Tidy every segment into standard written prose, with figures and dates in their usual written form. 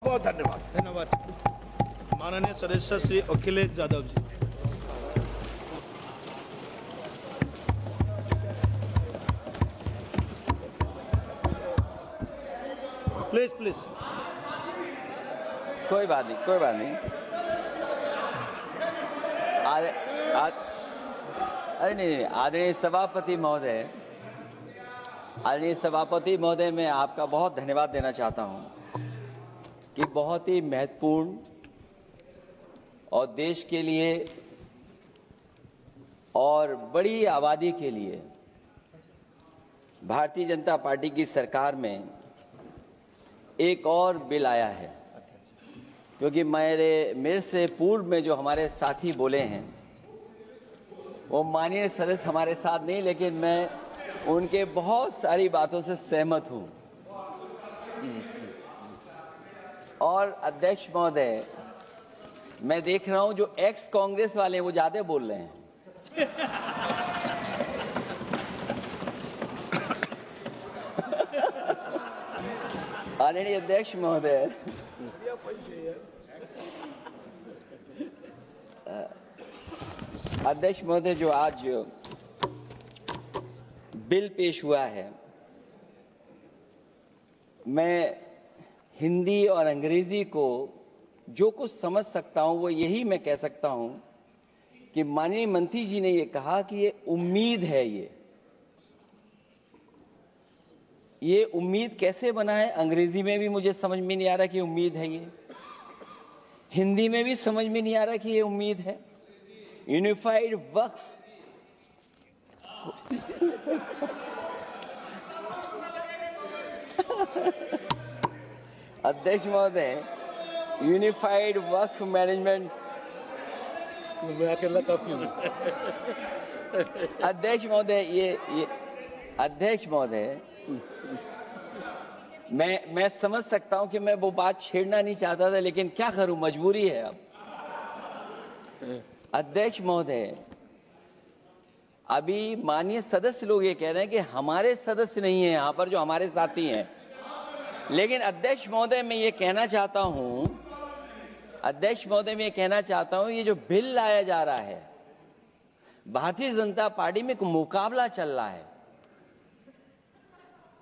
बहुत धन्यवाद। धन्यवाद। माननीय सदस्य श्री अखिलेश यादव जी। Please please. कोई बात नहीं, कोई बात नहीं। अरे नहीं, आदरणीय सभापति महोदय, मैं आपका बहुत धन्यवाद देना चाहता हूं कि बहुत ही महत्वपूर्ण और देश के लिए और बड़ी आबादी के लिए भारतीय जनता पार्टी की सरकार में एक और बिल आया है। क्योंकि मेरे से पूर्व में जो हमारे साथी बोले हैं वो माननीय सदस्य हमारे साथ नहीं, लेकिन मैं उनके बहुत सारी बातों से सहमत हूं। और अध्यक्ष महोदय, मैं देख रहा हूं जो एक्स कांग्रेस वाले हैं वो ज्यादा बोल रहे हैं। आदरणीय अध्यक्ष महोदय, जो आज बिल पेश हुआ है, मैं हिंदी और अंग्रेजी को जो कुछ समझ सकता हूं वो यही मैं कह सकता हूं कि माननीय मंत्री जी ने ये कहा कि ये उम्मीद है। ये उम्मीद कैसे बना है, अंग्रेजी में भी मुझे समझ में नहीं आ रहा कि उम्मीद है ये, हिंदी में भी समझ में नहीं आ रहा कि ये उम्मीद है। यूनिफाइड वक्फ अध्यक्ष महोदय, यूनिफाइड वक्फ मैनेजमेंट अध्यक्ष महोदय, मैं समझ सकता हूं कि मैं वो बात छेड़ना नहीं चाहता था, लेकिन क्या करूं, मजबूरी है अब। अध्यक्ष महोदय, अभी माननीय सदस्य लोग ये कह रहे हैं कि हमारे सदस्य नहीं है यहां पर जो हमारे साथी हैं, लेकिन अध्यक्ष महोदय मैं ये कहना चाहता हूं, ये जो बिल लाया जा रहा है, भारतीय जनता पार्टी में एक मुकाबला चल रहा है।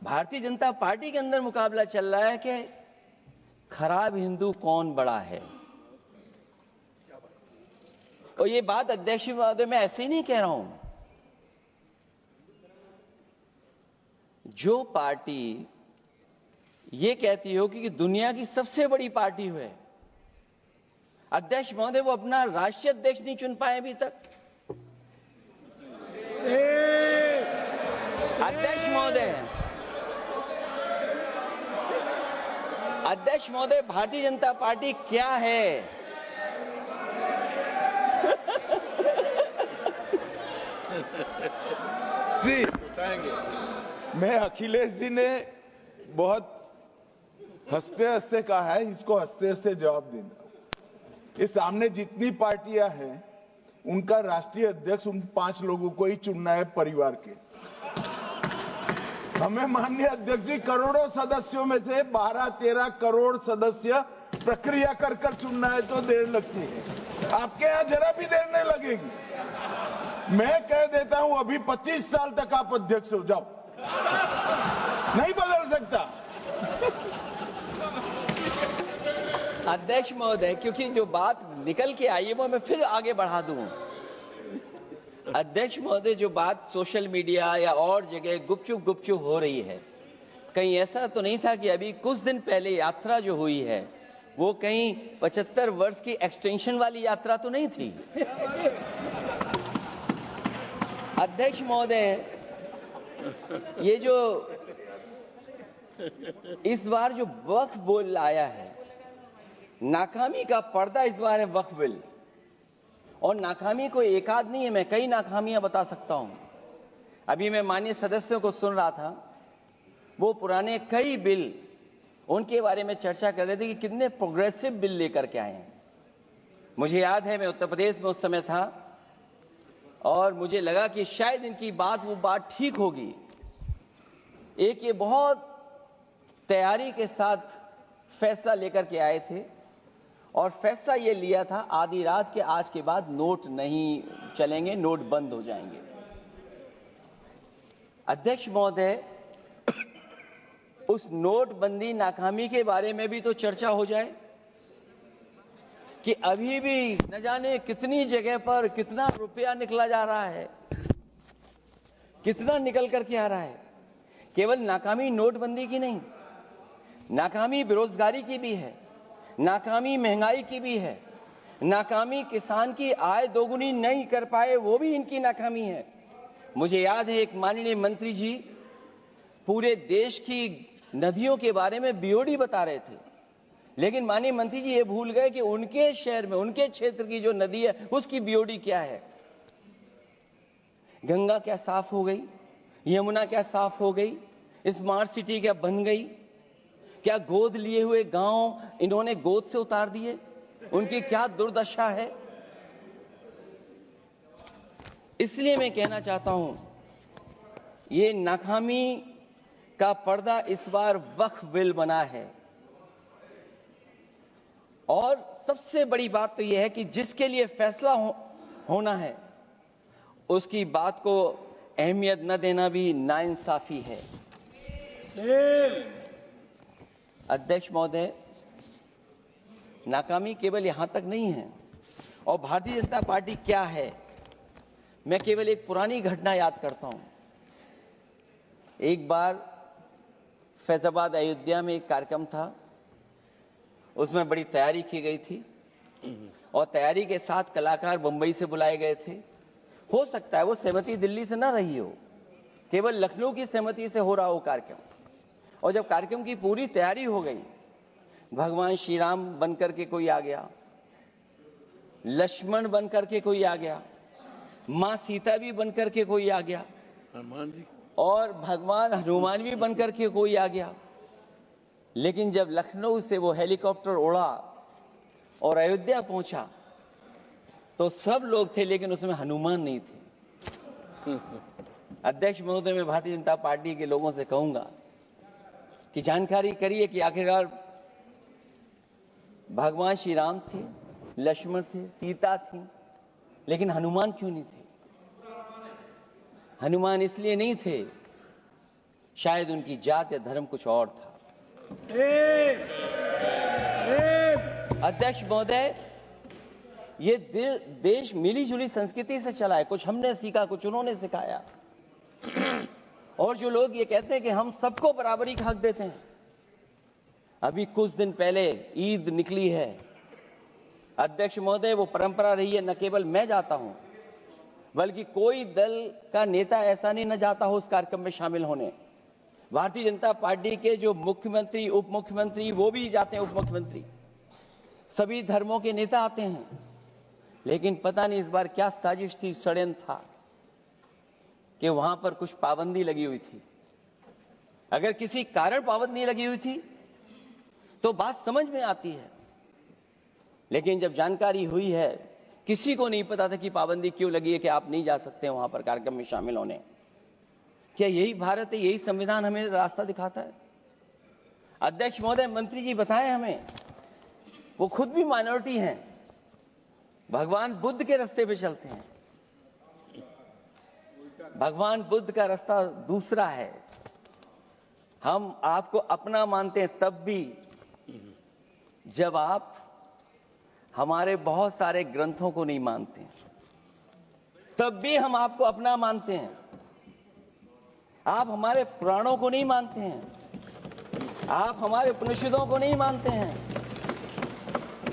भारतीय जनता पार्टी के अंदर मुकाबला चल रहा है कि खराब हिंदू कौन बड़ा है। और ये बात अध्यक्ष महोदय मैं ऐसे ही नहीं कह रहा हूं। जो पार्टी ये कहती हो कि दुनिया की सबसे बड़ी पार्टी है, अध्यक्ष महोदय वो अपना राष्ट्रीय अध्यक्ष नहीं चुन पाए अभी तक। अध्यक्ष महोदय, भारतीय जनता पार्टी क्या है? जी, मैं अखिलेश जी ने बहुत हंसते हंसते कहा है, इसको हंसते हंसते जवाब देना। इस सामने जितनी पार्टियां हैं उनका राष्ट्रीय अध्यक्ष उन 5 लोगों को ही चुनना है परिवार के। हमें माननीय अध्यक्ष जी करोड़ों सदस्यों में से 12-13 करोड़ सदस्य प्रक्रिया कर चुनना है तो देर लगती है। आपके यहां जरा भी देर नहीं लगेगी। मैं कह देता हूं अभी 25 साल तक आप अध्यक्ष हो जाओ, नहीं बदल सकता। अध्यक्ष महोदय, क्योंकि जो बात निकल के आई है वो मैं फिर आगे बढ़ा दूं। अध्यक्ष महोदय, जो बात सोशल मीडिया या और जगह गुपचुप हो रही है, कहीं ऐसा तो नहीं था कि अभी कुछ दिन पहले यात्रा जो हुई है वो कहीं 75 वर्ष की एक्सटेंशन वाली यात्रा तो नहीं थी। अध्यक्ष महोदय, ये जो इस बार जो वक्फ बिल आया है, नाकामी का पर्दा इस बार है वक्फ बिल। और नाकामी को एक आध नहीं है, मैं कई नाकामियां बता सकता हूं। अभी मैं माननीय सदस्यों को सुन रहा था, वो पुराने कई बिल उनके बारे में चर्चा कर रहे थे कि कितने प्रोग्रेसिव बिल लेकर के आए हैं। मुझे याद है मैं उत्तर प्रदेश में उस समय था और मुझे लगा कि शायद इनकी वो बात ठीक होगी। एक ये बहुत तैयारी के साथ फैसला लेकर के आए थे और फैसला ये लिया था आधी रात के आज के बाद नोट नहीं चलेंगे, नोट बंद हो जाएंगे। अध्यक्ष महोदय, उस नोटबंदी नाकामी के बारे में भी तो चर्चा हो जाए कि अभी भी न जाने कितनी जगह पर कितना रुपया निकला जा रहा है, कितना निकल करके आ रहा है। केवल नाकामी नोटबंदी की नहीं, नाकामी बेरोजगारी की भी है, नाकामी महंगाई की भी है, नाकामी किसान की आय दोगुनी नहीं कर पाए वो भी इनकी नाकामी है। मुझे याद है एक माननीय मंत्री जी पूरे देश की नदियों के बारे में बीओडी बता रहे थे, लेकिन माननीय मंत्री जी ये भूल गए कि उनके शहर में, उनके क्षेत्र की जो नदी है उसकी बीओडी क्या है। गंगा क्या साफ हो गई, यमुना क्या साफ हो गई, स्मार्ट सिटी क्या बन गई, क्या गोद लिए हुए गांव इन्होंने गोद से उतार दिए, उनकी क्या दुर्दशा है। इसलिए मैं कहना चाहता हूं, ये नाकामी का पर्दा इस बार वक्फ बिल बना है और सबसे बड़ी बात तो यह है कि जिसके लिए फैसला होना है उसकी बात को अहमियत न देना भी नाइंसाफी है। अध्यक्ष महोदय, नाकामी केवल यहां तक नहीं है और भारतीय जनता पार्टी क्या है, मैं केवल एक पुरानी घटना याद करता हूं। एक बार फैजाबाद अयोध्या में एक कार्यक्रम था, उसमें बड़ी तैयारी की गई थी और तैयारी के साथ कलाकार मुंबई से बुलाए गए थे। हो सकता है वो सहमति दिल्ली से ना रही हो, केवल लखनऊ की सहमति से हो रहा हो कार्यक्रम। और जब कार्यक्रम की पूरी तैयारी हो गई, भगवान श्री राम बनकर के कोई आ गया, लक्ष्मण बनकर के कोई आ गया, मां सीता भी बनकर के कोई आ गया, हनुमान जी और भगवान हनुमान भी बनकर के कोई आ गया। लेकिन जब लखनऊ से वो हेलीकॉप्टर उड़ा और अयोध्या पहुंचा तो सब लोग थे, लेकिन उसमें हनुमान नहीं थे। अध्यक्ष महोदय, मैं भारतीय जनता पार्टी के लोगों से कहूंगा कि जानकारी करिए कि आखिरकार भगवान श्री राम थे, लक्ष्मण थे, सीता थी, लेकिन हनुमान क्यों नहीं थे? हनुमान इसलिए नहीं थे, शायद उनकी जात या धर्म कुछ और था। अध्यक्ष महोदय, ये देश मिली जुली संस्कृति से चला है, कुछ हमने सीखा, कुछ उन्होंने सिखाया। और जो लोग ये कहते हैं कि हम सबको बराबरी का हक देते हैं, अभी कुछ दिन पहले ईद निकली है। अध्यक्ष महोदय, वो परंपरा रही है, न केवल मैं जाता हूं बल्कि कोई दल का नेता ऐसा नहीं न जाता हो उस कार्यक्रम में शामिल होने। भारतीय जनता पार्टी के जो मुख्यमंत्री, उप मुख्यमंत्री, वो भी जाते हैं, उप मुख्यमंत्री, सभी धर्मों के नेता आते हैं। लेकिन पता नहीं इस बार क्या साजिश थी, षड्यंत्र था कि वहां पर कुछ पाबंदी लगी हुई थी। अगर किसी कारण पाबंदी लगी हुई थी तो बात समझ में आती है, लेकिन जब जानकारी हुई है, किसी को नहीं पता था कि पाबंदी क्यों लगी है कि आप नहीं जा सकते वहां पर कार्यक्रम में शामिल होने। क्या यही भारत है, यही संविधान हमें रास्ता दिखाता है? अध्यक्ष महोदय, मंत्री जी बताएं हमें, वो खुद भी माइनॉरिटी हैं, भगवान बुद्ध के रास्ते पे चलते हैं। भगवान बुद्ध का रास्ता दूसरा है। हम आपको अपना मानते हैं तब भी जब आप हमारे बहुत सारे ग्रंथों को नहीं मानते, तब भी हम आपको अपना मानते हैं। आप हमारे पुराणों को नहीं मानते हैं, आप हमारे उपनिषदों को नहीं मानते हैं।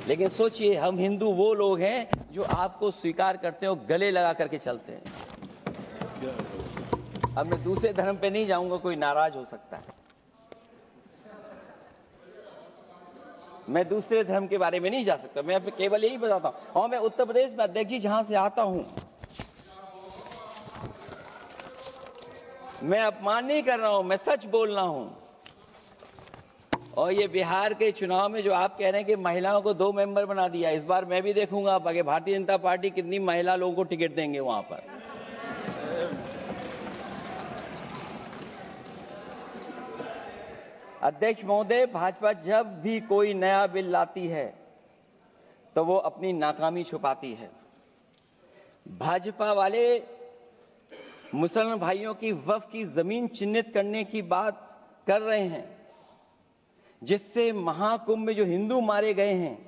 लेकिन सोचिए, हम हिंदू वो लोग हैं जो आपको स्वीकार करते हैं और गले लगा करके चलते हैं। अब मैं दूसरे धर्म पे नहीं जाऊंगा, कोई नाराज हो सकता है। मैं दूसरे धर्म के बारे में नहीं जा सकता, मैं केवल यही बताता हूं। और मैं उत्तर प्रदेश में, अध्यक्ष जी, जहां से आता हूं, मैं अपमान नहीं कर रहा हूं, मैं सच बोल रहा हूं। और ये बिहार के चुनाव में जो आप कह रहे हैं कि महिलाओं को 2 मेंबर बना दिया, इस बार मैं भी देखूंगा आप आगे भारतीय जनता पार्टी कितनी महिला लोगों को टिकट देंगे वहां पर। अध्यक्ष महोदय, भाजपा जब भी कोई नया बिल लाती है तो वो अपनी नाकामी छुपाती है। भाजपा वाले मुसलमान भाइयों की वक्फ की जमीन चिन्हित करने की बात कर रहे हैं, जिससे महाकुंभ में जो हिंदू मारे गए हैं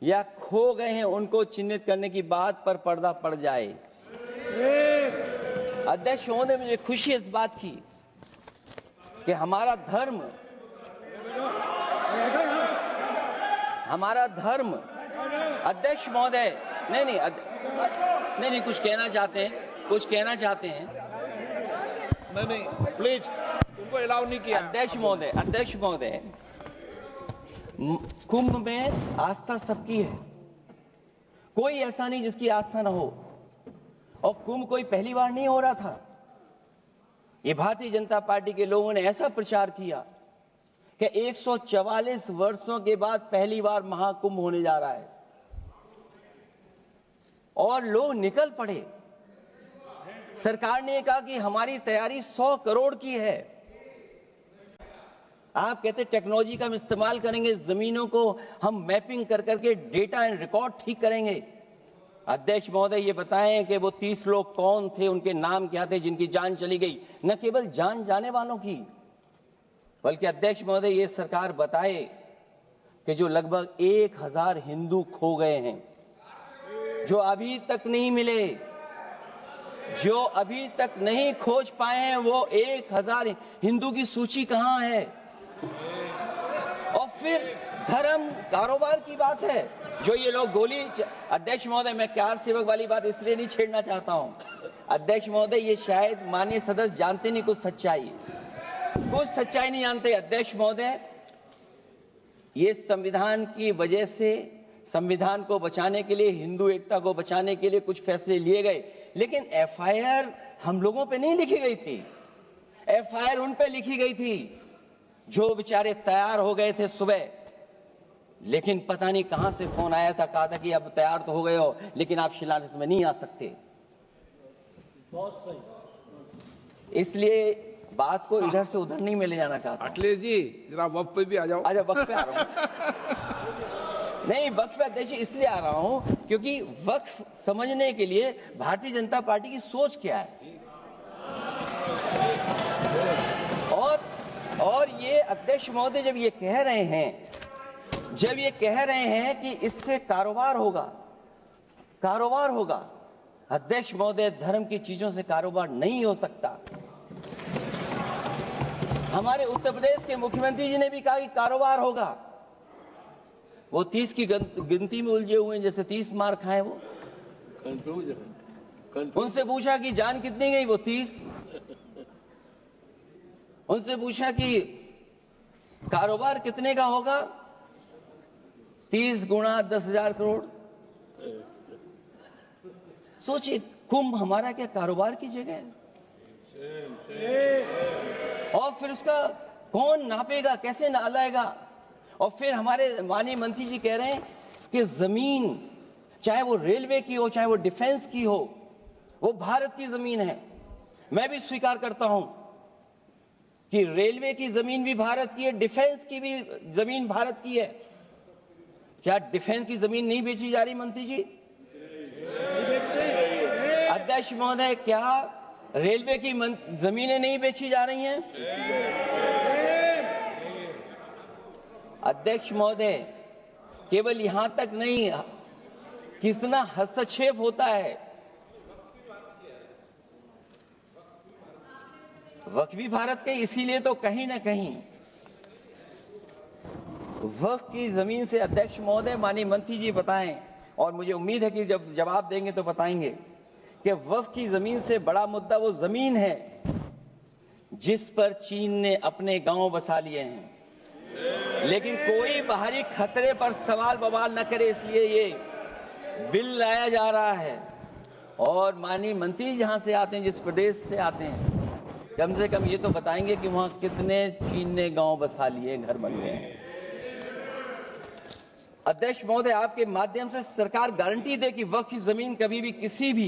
या खो गए हैं उनको चिन्हित करने की बात पर पर्दा पड़ जाए। अध्यक्ष महोदय, मुझे खुशी इस बात की कि हमारा धर्म अध्यक्ष महोदय नहीं कुछ कहना चाहते हैं नहीं प्लीज, तुमको अलाउ नहीं किया। अध्यक्ष महोदय, कुंभ में आस्था सबकी है, कोई ऐसा नहीं जिसकी आस्था ना हो। और कुंभ कोई पहली बार नहीं हो रहा था। ये भारतीय जनता पार्टी के लोगों ने ऐसा प्रचार किया कि 144 वर्षों के बाद पहली बार महाकुंभ होने जा रहा है और लोग निकल पड़े। सरकार ने कहा कि हमारी तैयारी 100 करोड़ की है। आप कहते टेक्नोलॉजी का हम इस्तेमाल करेंगे, जमीनों को हम मैपिंग कर करके डेटा एंड रिकॉर्ड ठीक करेंगे। अध्यक्ष महोदय, ये बताएं कि वो 30 लोग कौन थे, उनके नाम क्या थे जिनकी जान चली गई, न केवल जान जाने वालों की, बल्कि अध्यक्ष महोदय ये सरकार बताए कि जो लगभग 1000 हिंदू खो गए हैं, जो अभी तक नहीं मिले, जो अभी तक नहीं खोज पाए हैं, वो 1000 हिंदू की सूची कहां है? और फिर धर्म कारोबार की बात है, जो ये लोग गोली। अध्यक्ष महोदय, मैं कार सेवक वाली बात इसलिए नहीं छेड़ना चाहता हूं। अध्यक्ष महोदय, ये शायद माननीय सदस्य जानते नहीं कुछ सच्चाई नहीं जानते। अध्यक्ष महोदय, ये संविधान की वजह से, संविधान को बचाने के लिए, हिंदू एकता को बचाने के लिए कुछ फैसले लिए गए, लेकिन एफआईआर हम लोगों पे नहीं लिखी गई थी। एफआईआर उन पे लिखी गई थी जो बेचारे तैयार हो गए थे सुबह, लेकिन पता नहीं कहां से फोन आया था, कहा था कि अब तैयार तो हो गए हो लेकिन आप शिलान्यास में नहीं आ सकते। इसलिए बात को इधर से उधर नहीं में ले जाना चाहता। अखिलेश जी, जरा वक्त पे भी आ जाओ। अच्छा, वक्त पे आ रहा हूं। नहीं, वक्त पे अध्यक्ष इसलिए आ रहा हूं क्योंकि वक्त समझने के लिए भारतीय जनता पार्टी की सोच क्या है। और ये अध्यक्ष महोदय जब ये कह रहे हैं कि इससे कारोबार होगा, अध्यक्ष महोदय, धर्म की चीजों से कारोबार नहीं हो सकता। हमारे उत्तर प्रदेश के मुख्यमंत्री जी ने भी कहा कि कारोबार होगा। वो 30 की गिनती में उलझे हुए हैं, जैसे 30 मार खाए वो। उनसे पूछा कि जान कितनी गई, वो 30। उनसे पूछा कि कारोबार कितने का होगा, 30 गुणा 10,000 करोड़। सोचिए, कुंभ हमारा क्या कारोबार की जगह है? और फिर उसका कौन नापेगा, कैसे नालाएगा? और फिर हमारे माननीय मंत्री जी कह रहे हैं कि जमीन, चाहे वो रेलवे की हो, चाहे वो डिफेंस की हो, वो भारत की जमीन है। मैं भी स्वीकार करता हूं कि रेलवे की जमीन भी भारत की है, डिफेंस की भी जमीन भारत की है। क्या डिफेंस की जमीन नहीं बेची जा रही मंत्री जी? अध्यक्ष महोदय, क्या रेलवे की जमीनें नहीं बेची जा रही हैं? अध्यक्ष महोदय, केवल यहां तक नहीं, कितना हस्तक्षेप होता है। वक्फ भी भारत के, इसीलिए तो कहीं ना कहीं वक्फ की जमीन से, अध्यक्ष महोदय, माननीय मंत्री जी बताएं, और मुझे उम्मीद है कि जब जवाब देंगे तो बताएंगे कि वक्फ की जमीन से बड़ा मुद्दा वो जमीन है जिस पर चीन ने अपने गांव बसा लिए हैं, लेकिन कोई बाहरी खतरे पर सवाल बवाल न करे, इसलिए ये बिल लाया जा रहा है। और माननीय मंत्री जहां से आते हैं, जिस प्रदेश से आते हैं, कम से कम ये तो बताएंगे कि वहां कितने चीन ने गांव बसा लिए, घर बन गए हैं। अध्यक्ष महोदय, आपके माध्यम से सरकार गारंटी दे कि वक्फ की जमीन कभी भी किसी भी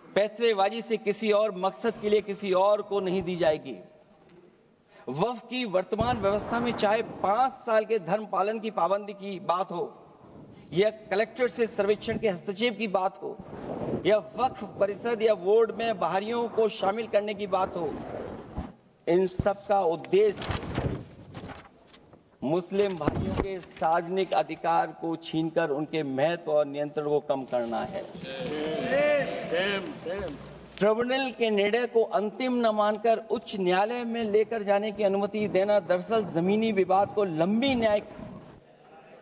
पैतरेबाजी से, किसी और मकसद के लिए किसी और को नहीं दी जाएगी। वक्फ की वर्तमान व्यवस्था में चाहे 5 साल के धर्म पालन की पाबंदी की बात हो, या कलेक्टर से सर्वेक्षण के हस्तक्षेप की बात हो, या वक्फ परिषद या बोर्ड में बाहरियों को शामिल करने की बात हो, इन सब का उद्देश्य मुस्लिम भाइयों के सार्वजनिक अधिकार को छीनकर उनके महत्व और नियंत्रण को कम करना है। ट्रिब्यूनल के निर्णय को अंतिम न मानकर उच्च न्यायालय में लेकर जाने की अनुमति देना दरअसल जमीनी विवाद को लंबी न्यायिक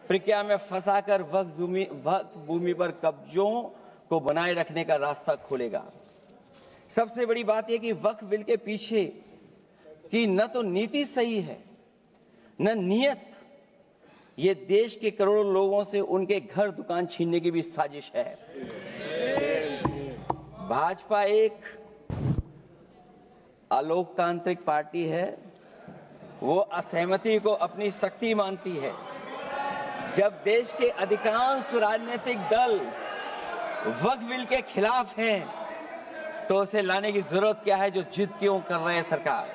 प्रक्रिया में फंसाकर वक्फ भूमि पर कब्जों को बनाए रखने का रास्ता खोलेगा। सबसे बड़ी बात यह कि वक्फ बिल के पीछे की न तो नीति सही है, न नियत। ये देश के करोड़ों लोगों से उनके घर दुकान छीनने की भी साजिश है। भाजपा एक अलोकतांत्रिक पार्टी है। वो असहमति को अपनी शक्ति मानती है। जब देश के अधिकांश राजनीतिक दल वक्फ बिल के खिलाफ हैं, तो उसे लाने की जरूरत क्या है जो जिद क्यों कर रहे हैं सरकार?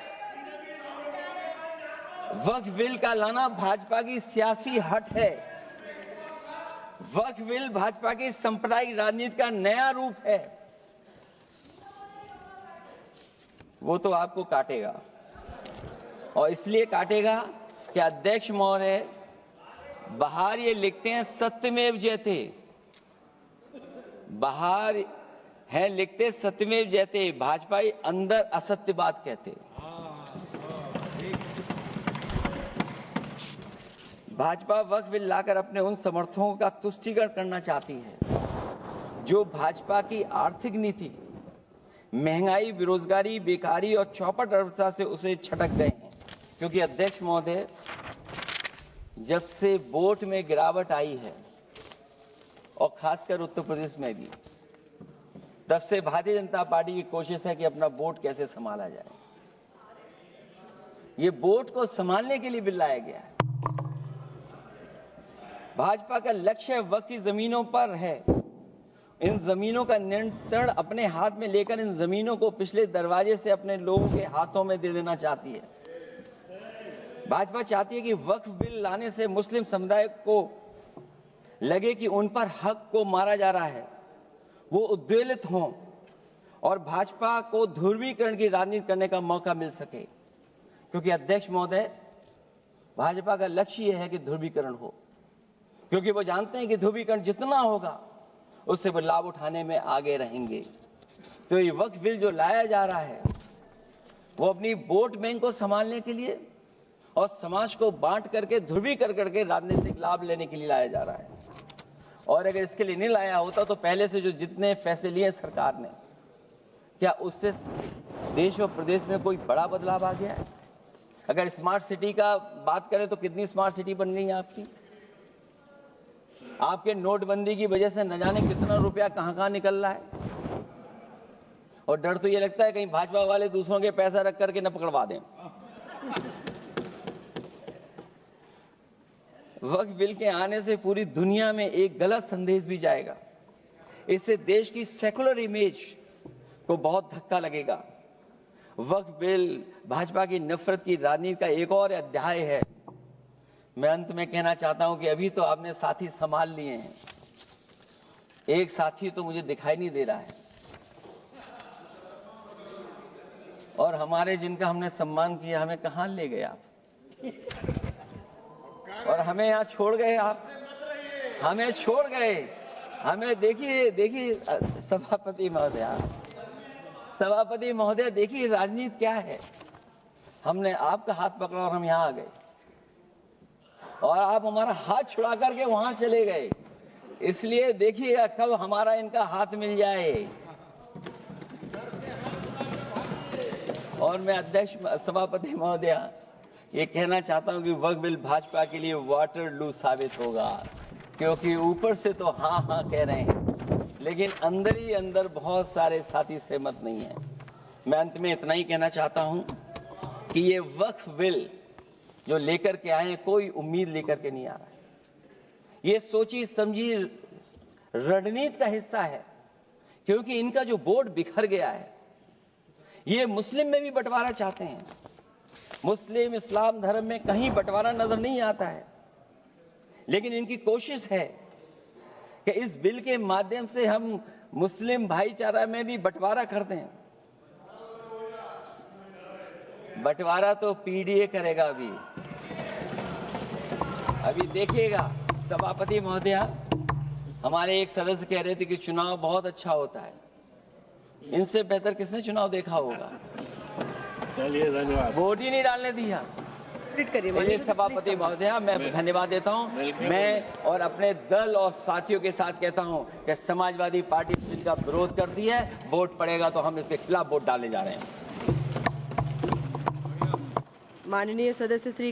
वक्फ बिल का लाना भाजपा की सियासी हट है। वक्फ बिल भाजपा की सांप्रदायिक राजनीति का नया रूप है। वो तो आपको काटेगा, और इसलिए काटेगा कि अध्यक्ष महोदय बाहर ये लिखते हैं सत्यमेव जयते, बाहर है लिखते सत्यमेव जयते, भाजपाई अंदर असत्य बात कहते। भाजपा वक्फ बिल लाकर अपने उन समर्थकों का तुष्टीकरण करना चाहती है जो भाजपा की आर्थिक नीति, महंगाई, बेरोजगारी, बेकारी और चौपट अर्थव्यवस्था से उसे छटक गए हैं। क्योंकि अध्यक्ष महोदय, जब से वोट में गिरावट आई है, और खासकर उत्तर प्रदेश में भी, तब से भारतीय जनता पार्टी की कोशिश है कि अपना वोट कैसे संभाला जाए। ये वोट को संभालने के लिए बिल लाया गया है। भाजपा का लक्ष्य वक्फ की जमीनों पर है। इन जमीनों का नियंत्रण अपने हाथ में लेकर इन जमीनों को पिछले दरवाजे से अपने लोगों के हाथों में दे देना चाहती है। भाजपा चाहती है कि वक्फ बिल लाने से मुस्लिम समुदाय को लगे कि उन पर हक को मारा जा रहा है, वो उद्वेलित हों और भाजपा को ध्रुवीकरण की राजनीति करने का मौका मिल सके। क्योंकि अध्यक्ष महोदय, भाजपा का लक्ष्य यह है कि ध्रुवीकरण हो, क्योंकि वो जानते हैं कि ध्रुवीकरण जितना होगा उससे वो लाभ उठाने में आगे रहेंगे। तो ये वक्फ बिल जो लाया जा रहा है, वो अपनी वोट बैंक को संभालने के लिए और समाज को बांट करके ध्रुवीकरण करके राजनीतिक लाभ लेने के लिए लाया जा रहा है। और अगर इसके लिए नहीं लाया होता तो पहले से जो जितने फैसले लिए सरकार ने, क्या उससे देश और प्रदेश में कोई बड़ा बदलाव आ गया है? अगर स्मार्ट सिटी का बात करें तो कितनी स्मार्ट सिटी बन गई है आपकी? आपके नोटबंदी की वजह से न जाने कितना रुपया कहां निकल रहा है। और डर तो ये लगता है कहीं भाजपा वाले दूसरों के पैसा रख करके न पकड़वा दें। वक्फ बिल के आने से पूरी दुनिया में एक गलत संदेश भी जाएगा। इससे देश की सेकुलर इमेज को बहुत धक्का लगेगा। वक्फ बिल भाजपा की नफरत की राजनीति का एक और अध्याय है। मैं अंत में कहना चाहता हूं कि अभी तो आपने साथी संभाल लिए हैं, एक साथी तो मुझे दिखाई नहीं दे रहा है। और हमारे जिनका हमने सम्मान किया, हमें कहां ले गए आप? और हमें यहां छोड़ गए आप, हमें छोड़ गए। हमें देखिए सभापति महोदय देखिए राजनीति क्या है। हमने आपका हाथ पकड़ा और हम यहां आ गए, और आप हमारा हाथ छुड़ा करके वहां चले गए। इसलिए देखिए कब हमारा इनका हाथ मिल जाए। और मैं अध्यक्ष सभापति महोदय ये कहना चाहता हूं कि वक्फ बिल भाजपा के लिए वाटरलू साबित होगा, क्योंकि ऊपर से तो हाँ हाँ कह रहे हैं, लेकिन अंदर ही अंदर बहुत सारे साथी सहमत नहीं है। मैं अंत में इतना ही कहना चाहता हूं कि ये वक्फ बिल जो लेकर के आए, कोई उम्मीद लेकर के नहीं आ रहा है। ये सोची समझी रणनीति का हिस्सा है, क्योंकि इनका जो बोर्ड बिखर गया है, ये मुस्लिम में भी बंटवारा चाहते हैं। मुस्लिम इस्लाम धर्म में कहीं बंटवारा नजर नहीं आता है, लेकिन इनकी कोशिश है कि इस बिल के माध्यम से हम मुस्लिम भाईचारा में भी बंटवारा कर दें। बंटवारा तो पीडीए करेगा। अभी देखिएगा। सभापति महोदया, हमारे एक सदस्य कह रहे थे कि चुनाव बहुत अच्छा होता है। इनसे बेहतर किसने चुनाव देखा होगा? चलिए धन्यवाद। वोट ही नहीं डालने दिया। चलिए सभापति महोदया, मैं धन्यवाद देता हूं। मैं और अपने दल और साथियों के साथ कहता हूं कि समाजवादी पार्टी बिल का विरोध करती है। वोट पड़ेगा तो हम इसके खिलाफ वोट डालने जा रहे हैं। माननीय सदस्य श्री